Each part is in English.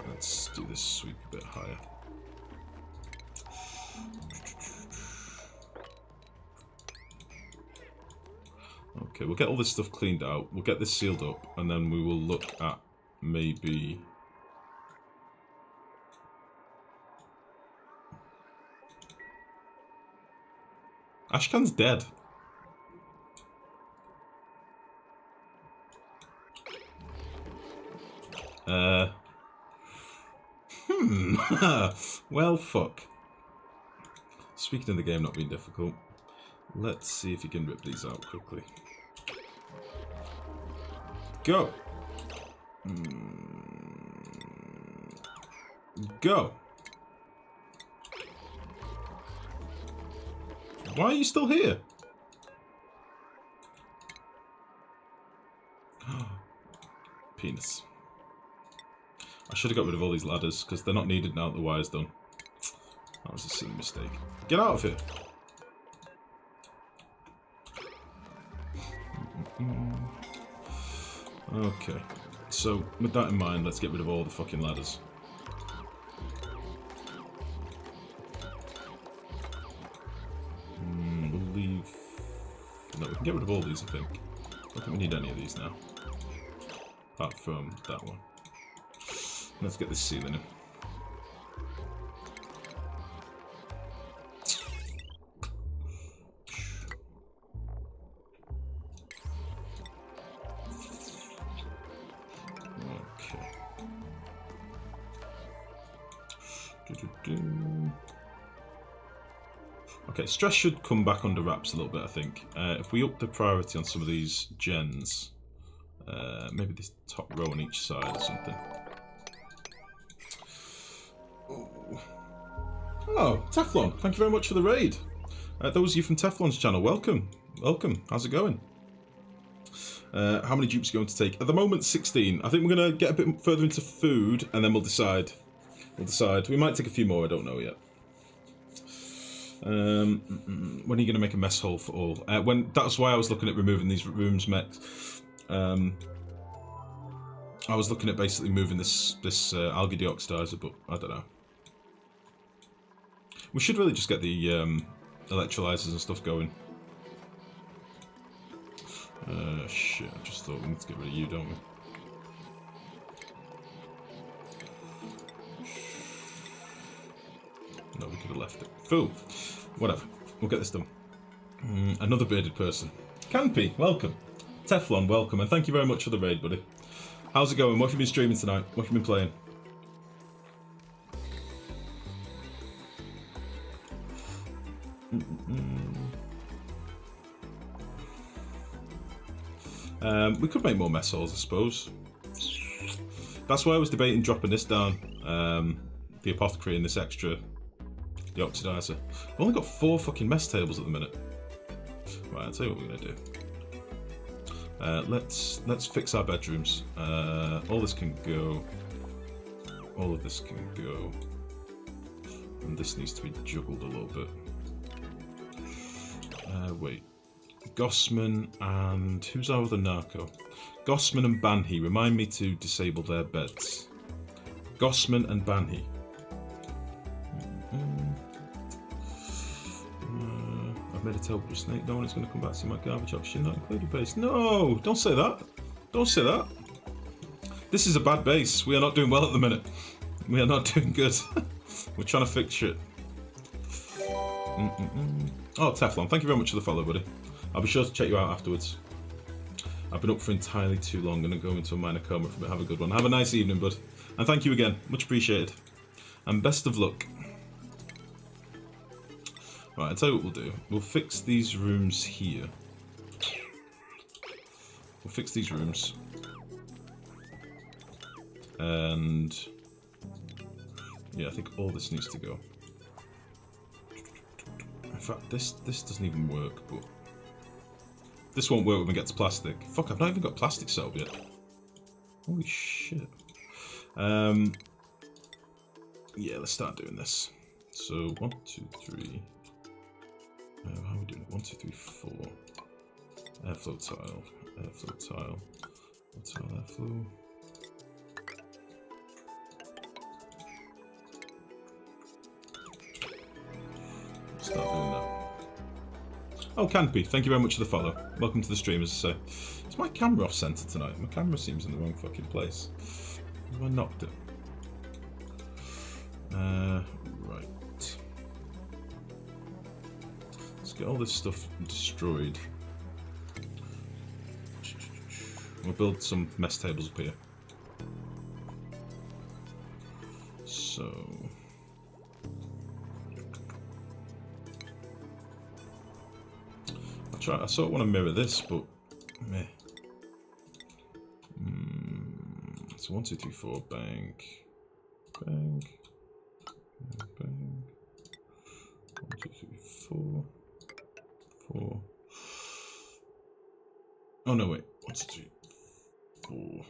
Let's do this sweep a bit higher. Okay, we'll get all this stuff cleaned out. We'll get this sealed up, and then we will look at maybe... Ashkan's dead. Well, fuck. Speaking of the game not being difficult, let's see if you can rip these out quickly. Go! Go! Why are you still here? Penis. I should have got rid of all these ladders, because they're not needed now that the wire's done. That was a silly mistake. Get out of here! Okay. So, with that in mind, let's get rid of all the fucking ladders. We'll leave... No, we can get rid of all these, I think. I don't think we need any of these now. Apart from that one. Let's get this ceiling in. Okay. Okay, stress should come back under wraps a little bit, I think. If we up the priority on some of these gens, maybe this top row on each side or something. Oh, Teflon, thank you very much for the raid. Those of you from Teflon's channel, welcome. Welcome, how's it going? How many dupes are you going to take? At the moment, 16. I think we're going to get a bit further into food, and then we'll decide. We might take a few more, I don't know yet. When are you going to make a mess hall for all? That's why I was looking at removing these rooms, Mex. I was looking at basically moving this algae deoxidizer, but I don't know. We should really just get the electrolyzers and stuff going. Shit, I just thought we need to get rid of you, don't we? No, we could have left it. Fool! Whatever. We'll get this done. Another bearded person. Canpy, welcome. Teflon, welcome. And thank you very much for the raid, buddy. How's it going? What have you been streaming tonight? What have you been playing? We could make more mess halls, I suppose. That's why I was debating dropping this down. The apothecary and this extra deoxidizer. We've only got 4 fucking mess tables at the minute. Right, I'll tell you what we're gonna do. Let's fix our bedrooms. All this can go. All of this can go. And this needs to be juggled a little bit. Wait. Gossman and... who's our other narco? Gossman and Banhi. Remind me to disable their beds. Gossman and Banhi. I've made a terrible snake. No one is going to come back to my garbage option. Not included base. No! Don't say that. Don't say that. This is a bad base. We are not doing well at the minute. We are not doing good. We're trying to fix shit. Oh, Teflon. Thank you very much for the follow, buddy. I'll be sure to check you out afterwards. I've been up for entirely too long and go into a minor coma for a bit. Have a good one. Have a nice evening, bud. And thank you again. Much appreciated. And best of luck. Right, I'll tell you what we'll do. We'll fix these rooms here. We'll fix these rooms. And... yeah, I think all this needs to go. In fact, this doesn't even work, but... this won't work when we get to plastic. Fuck, I've not even got plastic set up yet. Holy shit. Yeah, let's start doing this. So, 1, 2, 3... how are we doing it? 1, 2, 3, 4. Airflow tile. Airflow tile. Tile airflow. Start doing that. Oh, Canopy, thank you very much for the follow. Welcome to the stream, as I say. Is my camera off centre tonight? My camera seems in the wrong fucking place. Have I knocked it? Right. Let's get all this stuff destroyed. We'll build some mess tables up here. So... I sort of want to mirror this, but meh. So 1, 2, 3, 4, bang, bang, bang. 1, 2, 3, 4, 4. Oh no, wait. 1, 2, 3, 4.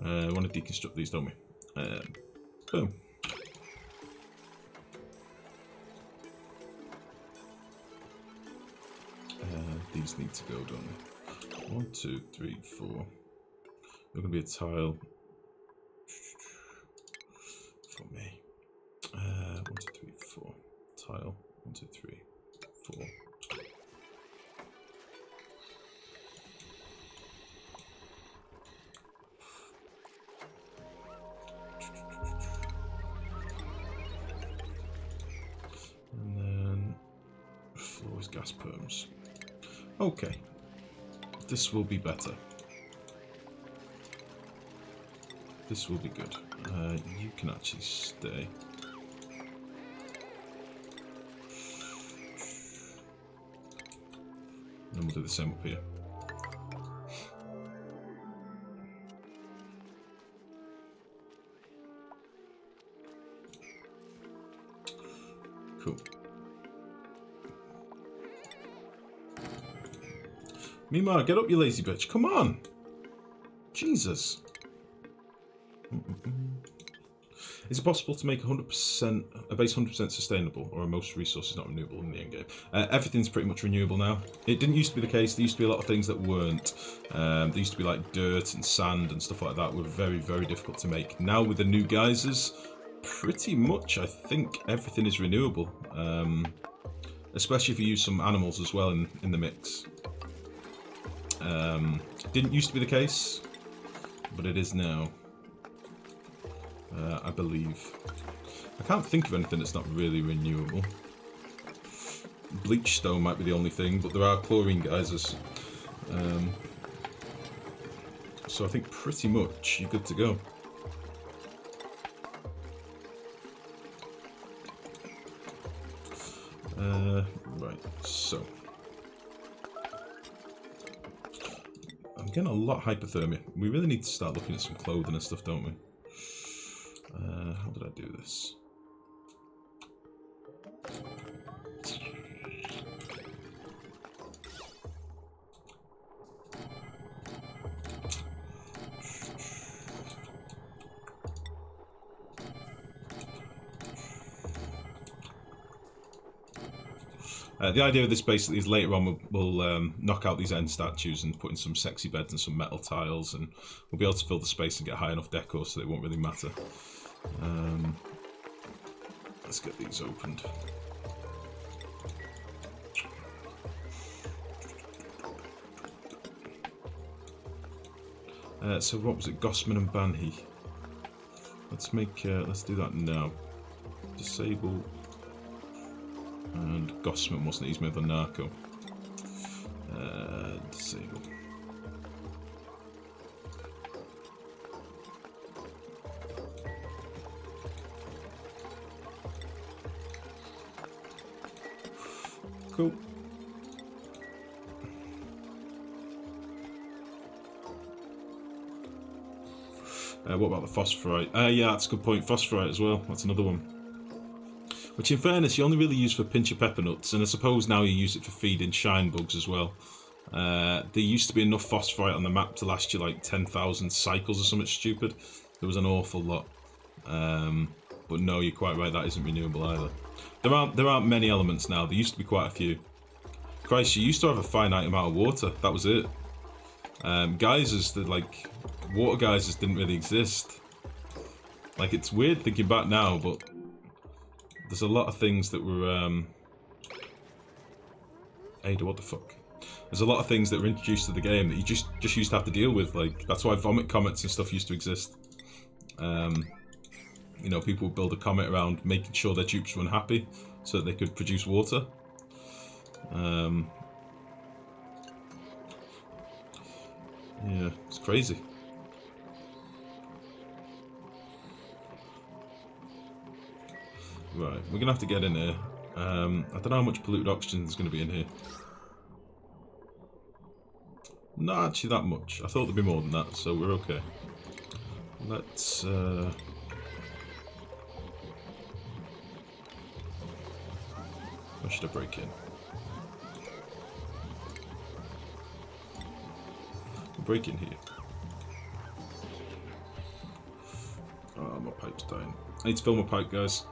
I want to deconstruct these, don't we? Boom. These need to go, don't they? 1, 2, 3, 4. They're going to be a tile for me. 1, 2, 3, 4. Tile. 1, 2, 3, 4. And then floors, gas perms. Okay, this will be better. This will be good. You can actually stay. And we'll do the same up here. Cool. Mima, get up, you lazy bitch. Come on. Jesus. Is it possible to make a base 100% sustainable, or are most resources not renewable in the endgame? Everything's pretty much renewable now. It didn't used to be the case. There used to be a lot of things that weren't. There used to be like dirt and sand and stuff like that were very, very difficult to make. Now with the new geysers, pretty much I think everything is renewable. Especially if you use some animals as well in the mix. Didn't used to be the case, but it is now. I believe. I can't think of anything that's not really renewable. Bleach stone might be the only thing, but there are chlorine geysers. So I think pretty much you're good to go. Right, so. I'm getting a lot of hypothermia. We really need to start looking at some clothing and stuff, don't we? How did I do this? The idea of this basically is later on we'll knock out these end statues and put in some sexy beds and some metal tiles, and we'll be able to fill the space and get high enough decor so it won't really matter. Let's get these opened. So what was it? Gossman and Banhi. Let's make. Let's do that now. Disable. And Gossman wasn't it? He's made the narco. Disable. Cool. What about the phosphorite? Yeah, that's a good point. Phosphorite as well. That's another one. Which, in fairness, you only really use for pinch of pepper nuts, and I suppose now you use it for feeding shine bugs as well. There used to be enough phosphorite on the map to last you like 10,000 cycles or something stupid. There was an awful lot. But no, you're quite right, that isn't renewable either. There aren't many elements now. There used to be quite a few. Christ, you used to have a finite amount of water. That was it. Geysers, like water geysers, didn't really exist. Like, it's weird thinking back now, but there's a lot of things that were, Ada, what the fuck? There's a lot of things that were introduced to the game that you just used to have to deal with. Like, that's why vomit comets and stuff used to exist. You know, people would build a comet around making sure their dupes were unhappy so that they could produce water. Yeah, it's crazy. Right, we're gonna have to get in here. I don't know how much polluted oxygen is gonna be in here. Not actually that much. I thought there'd be more than that, so we're okay. Let's where should I break in? I'll break in here. Oh, my pipe's dying. I need to fill my pipe, guys.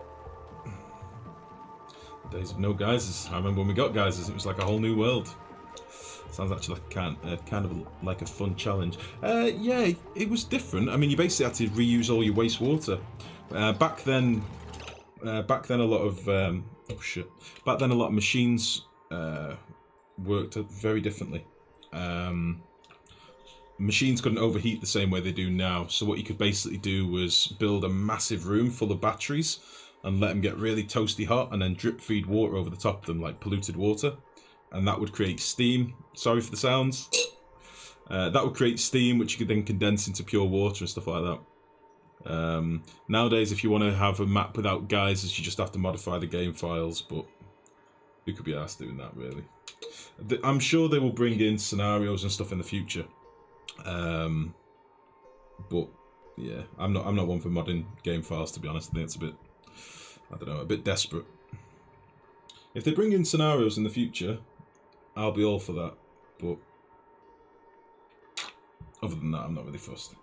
The days of no geysers. I remember when we got geysers, it was like a whole new world. Sounds actually like kind of like a fun challenge. Yeah, it was different. I mean, you basically had to reuse all your wastewater. Back then a lot of oh shit. Back then, a lot of machines worked very differently. Machines couldn't overheat the same way they do now. So what you could basically do was build a massive room full of batteries and let them get really toasty hot, and then drip feed water over the top of them, like polluted water. And that would create steam. Sorry for the sounds. That would create steam, which you could then condense into pure water and stuff like that. Nowadays, if you want to have a map without geysers, you just have to modify the game files, but who could be asked doing that, really? I'm sure they will bring in scenarios and stuff in the future. But yeah, I'm not one for modding game files, to be honest. I think it's a bit, I don't know, a bit desperate. If they bring in scenarios in the future, I'll be all for that, but other than that, I'm not really fussed.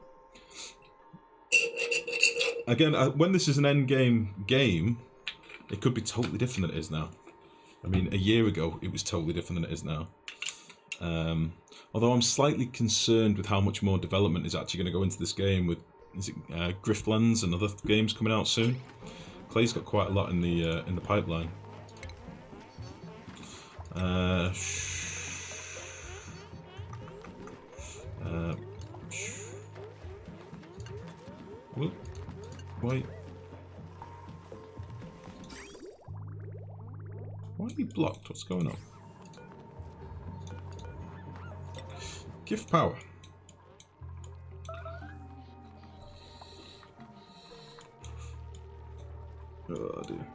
Again, when this is an endgame game, it could be totally different than it is now. I mean, a year ago, it was totally different than it is now. Although I'm slightly concerned with how much more development is actually going to go into this game with, is it Griftlands and other games coming out soon. Clay's got quite a lot in the pipeline. Whoop. Wait. Why are you blocked? What's going on? Gift power. Oh dear.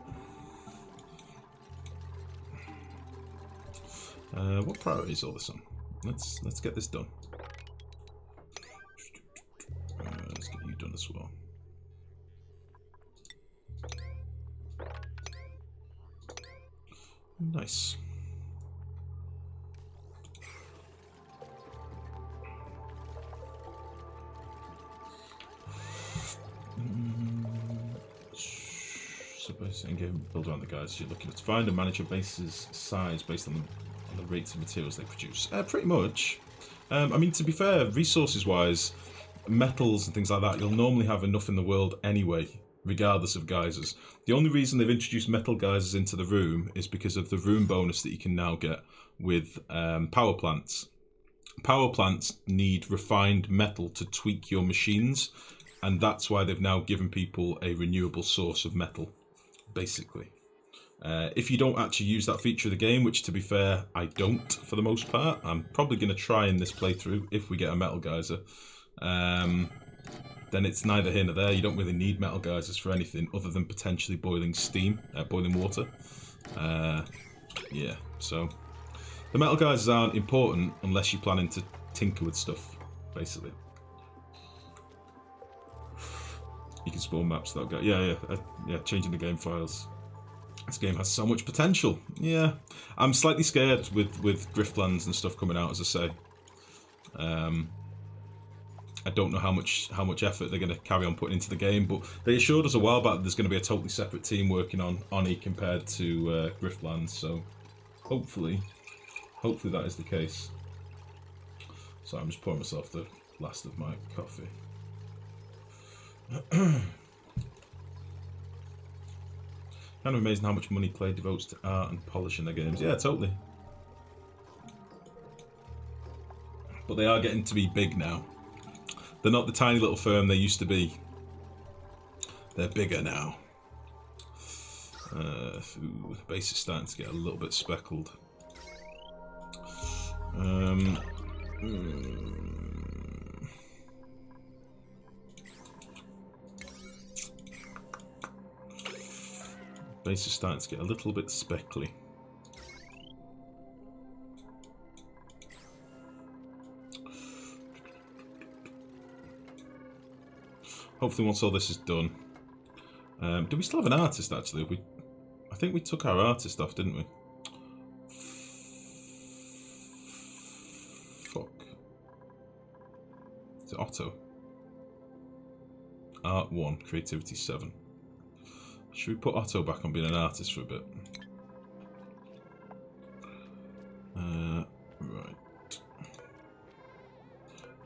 What priority is all this on? Let's get this done. Let's get you done as well. Nice. So basically, game build around the guys you're looking to find and manage your base's size based on the rates of materials they produce. Pretty much. I mean, to be fair, resources-wise, metals and things like that, you'll normally have enough in the world anyway, regardless of geysers. The only reason they've introduced metal geysers into the room is because of the room bonus that you can now get with power plants. Power plants need refined metal to tweak your machines, and that's why they've now given people a renewable source of metal, basically. If you don't actually use that feature of the game, which to be fair, I don't for the most part, I'm probably going to try in this playthrough if we get a metal geyser. Then it's neither here nor there. You don't really need metal geysers for anything other than potentially boiling steam, boiling water. Yeah, so the metal geysers aren't important unless you're planning to tinker with stuff, basically. You can spawn maps that go. Yeah, changing the game files. This game has so much potential. Yeah, I'm slightly scared with Griftlands and stuff coming out, as I say. I don't know how much effort they're going to carry on putting into the game, but they assured us a while back that there's going to be a totally separate team working on Oni compared to Griftlands. So hopefully that is the case. So I'm just pouring myself the last of my coffee. Kind of amazing how much money Clay devotes to art and polishing their games. Yeah, totally. But they are getting to be big now. They're not the tiny little firm they used to be. They're bigger now. Ooh, the base is starting to get a little bit speckled. Base is starting to get a little bit speckly. Hopefully once all this is done. Do we still have an artist actually? I think we took our artist off, didn't we? Fuck. Is it Otto? Art 1, creativity 7. Should we put Otto back on being an artist for a bit? Right.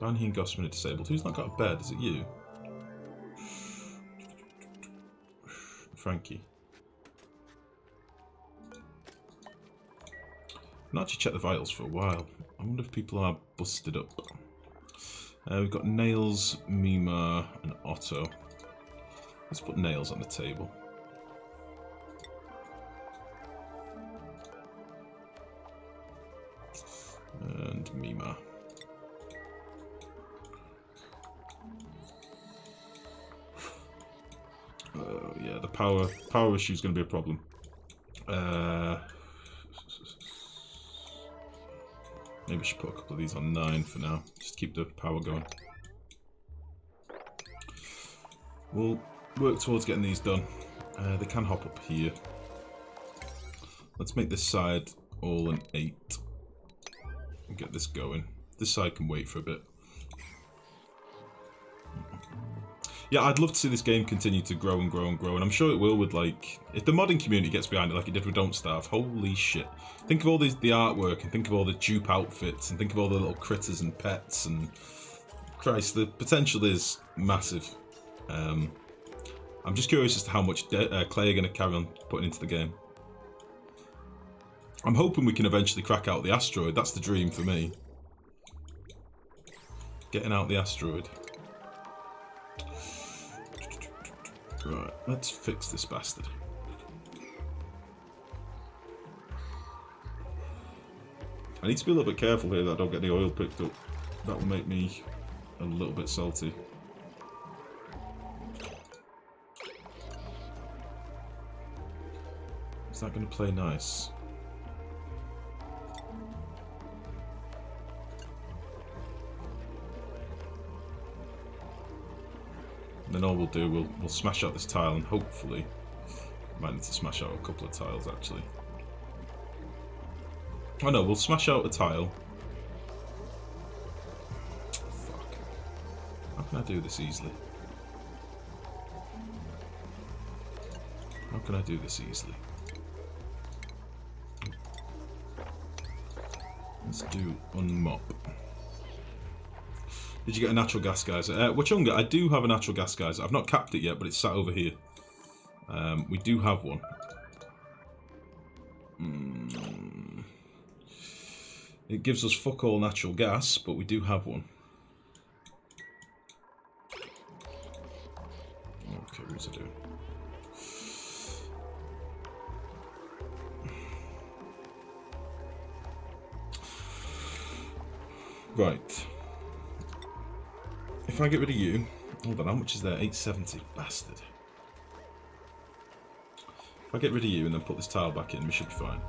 Banheen Gossman disabled. Who's not got a bed? Is it you? Frankie. I've not actually checked the vitals for a while. I wonder if people are busted up. We've got Nails, Mima, and Otto. Let's put Nails on the table. And Mima. Yeah, the power issue is going to be a problem. Maybe I should put a couple of these on 9 for now. Just keep the power going. We'll work towards getting these done. They can hop up here. Let's make this side all an 8. And get this going. This side can wait for a bit. Yeah, I'd love to see this game continue to grow and grow and grow, and I'm sure it will with, like, if the modding community gets behind it like it did with Don't Starve, holy shit. Think of all the artwork, and think of all the dupe outfits, and think of all the little critters and pets, and Christ, the potential is massive. I'm just curious as to how much Clay are going to carry on putting into the game. I'm hoping we can eventually crack out the asteroid. That's the dream for me. Getting out the asteroid. Right, let's fix this bastard. I need to be a little bit careful here that I don't get the oil picked up. That will make me a little bit salty. Is that going to play nice? Then all we'll do, we'll smash out this tile, and hopefully, might need to smash out a couple of tiles actually. Oh no, we'll smash out a tile. Fuck. How can I do this easily? How can I do this easily? Let's do unmop. Did you get a natural gas geyser? Wachunga, I do have a natural gas geyser. I've not capped it yet, but it's sat over here. We do have one. It gives us fuck all natural gas, but we do have one. Okay, what's it doing? Right. If I get rid of you, hold on, how much is there? 870, bastard. If I get rid of you and then put this tile back in, we should be fine.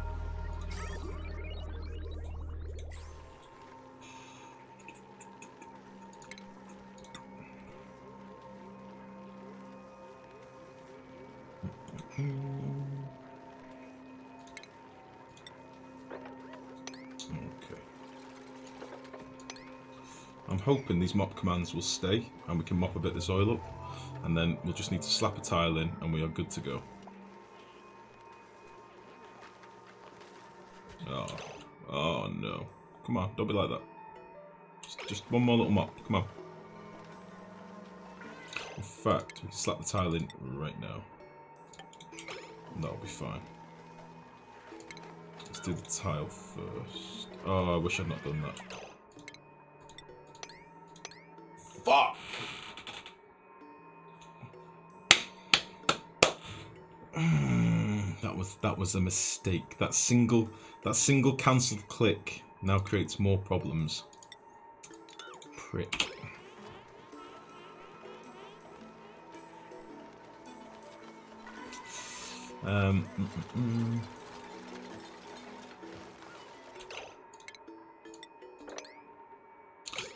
I'm hoping these mop commands will stay and we can mop a bit of this oil up, and then we'll just need to slap a tile in and we are good to go. Oh no. Come on, don't be like that. Just one more little mop, come on. In fact, we can slap the tile in right now. That'll be fine. Let's do the tile first. Oh, I wish I'd not done that. Fuck! That was a mistake. That single cancelled click now creates more problems. Prick.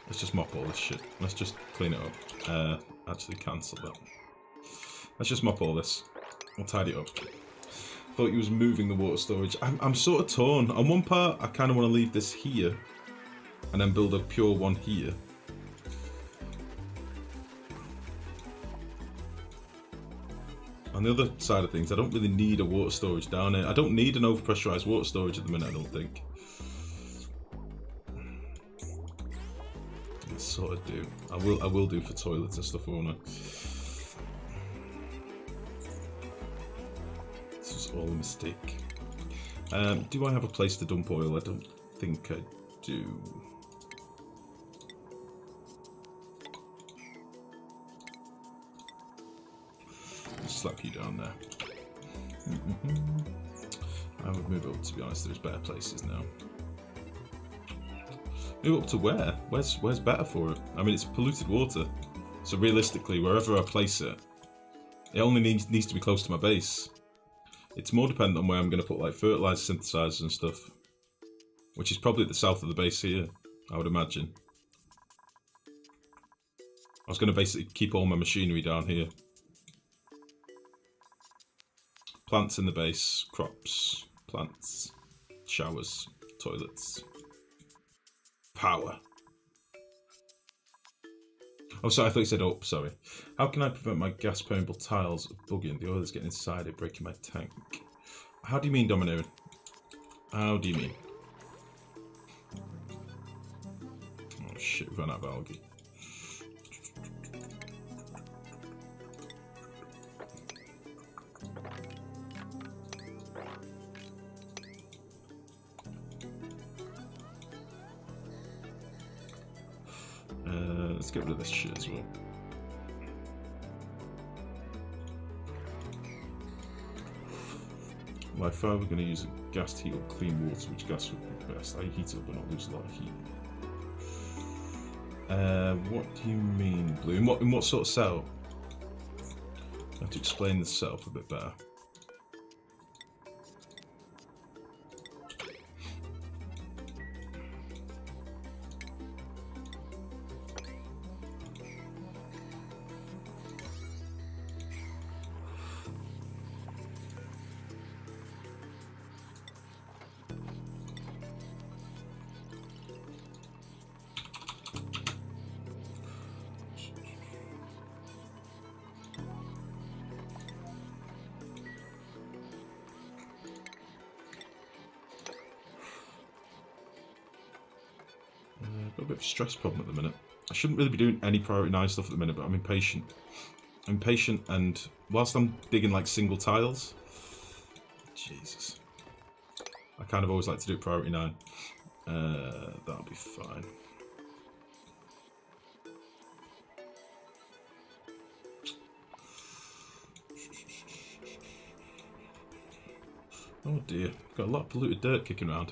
Let's just mop all this shit. Let's just clean it up. Actually cancel that. Let's just mop all this. We'll tidy it up. Thought he was moving the water storage. I'm sort of torn. On one part, I kind of want to leave this here and then build a pure one here. On the other side of things, I don't really need a water storage down here. I don't need an overpressurized water storage at the minute, I don't think. I sort of do. I will do for toilets and stuff, won't I? This was all a mistake. Do I have a place to dump oil? I don't think I do. Slap you down there. I would move up, to be honest. There's better places now. Move up to where? Where's better for it? I mean, it's polluted water. So realistically, wherever I place it, it only needs to be close to my base. It's more dependent on where I'm going to put like fertilizer synthesizers and stuff, which is probably at the south of the base here, I would imagine. I was going to basically keep all my machinery down here. Plants in the base, crops, plants, showers, toilets, power. Oh, sorry, I thought you said up, sorry. How can I prevent my gas permeable tiles bugging? The oil is getting inside it, breaking my tank. How do you mean, Domineering? How do you mean? Oh shit, we've run out of algae. Let's get rid of this shit as well. Lifegrow, we're going to use a gas to heat up clean water. Which gas would be best? I heat it up but not lose a lot of heat. What do you mean, Blue? In what sort of setup? I have to explain the setup a bit better. Got a bit of a stress problem at the minute. I shouldn't really be doing any priority 9 stuff at the minute, but I'm impatient. I'm impatient, and whilst I'm digging like single tiles, Jesus, I kind of always like to do priority 9. That'll be fine. Oh dear, got a lot of polluted dirt kicking around.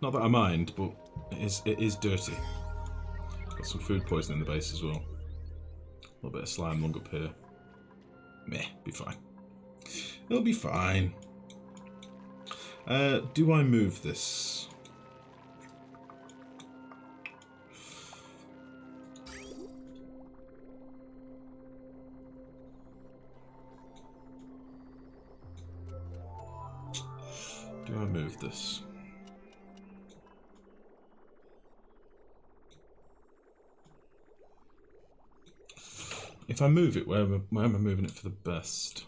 Not that I mind, but it is dirty. Got some food poisoning in the base as well. A little bit of slime lung up here. Meh, be fine. It'll be fine. Do I move this? Do I move this? If I move it, where am I moving it for the best?